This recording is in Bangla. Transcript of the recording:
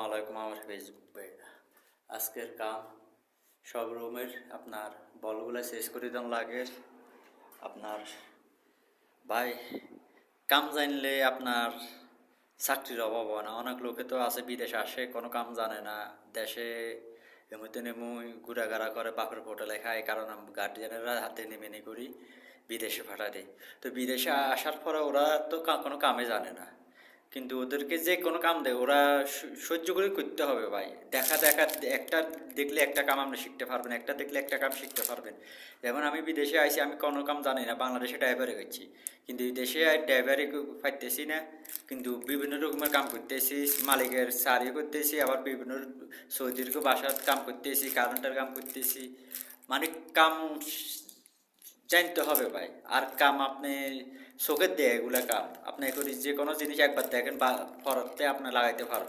আলাইকুম আমার ফেসবুক পেজ আজকের কাম সব রুমের আপনার বলগুলো শেষ করে দেন লাগে আপনার ভাই কাম জানলে আপনার চাকরির অভাব হয় না। অনেক লোকে তো আছে বিদেশে আসে কোনো কাম জানে না, দেশে এমনিতে নেমুই ঘুরাঘাড়া করে বাপের হোটেলে খায়, কারণ গার্জিয়ানেরা হাতে নেমে নি করি বিদেশে পাঠায় দেয়। তো বিদেশে আসার পরে ওরা তো কোনো কামে জানে না, কিন্তু ওদেরকে যে কোনো কাম দেয় ওরা সহ্য করে করতে হবে ভাই। দেখা দেখা একটা দেখলে একটা কাম আপনি শিখতে পারবেন, একটা দেখলে একটা কাম শিখতে পারবেন। যেমন আমি বিদেশে আইসি, আমি কোনো কাম জানি না, বাংলাদেশে ড্রাইভারে করছি, কিন্তু এই দেশে ড্রাইভারে পাইতেছি না, কিন্তু বিভিন্ন রকমের কাম করতেছি, মালিকের সারিও করতেছি, আবার বিভিন্ন সৌদিরকে বাসার কাম করতেছি, কারেন্টের কাম করতেছি। মানে কাম জানতে হবে ভাই। আর কাম আপনি চোখের দেয় এগুলা কাম আপনি করি যে কোনো জিনিস একবার দেখেন বা পরতে আপনি লাগাইতে পারবেন।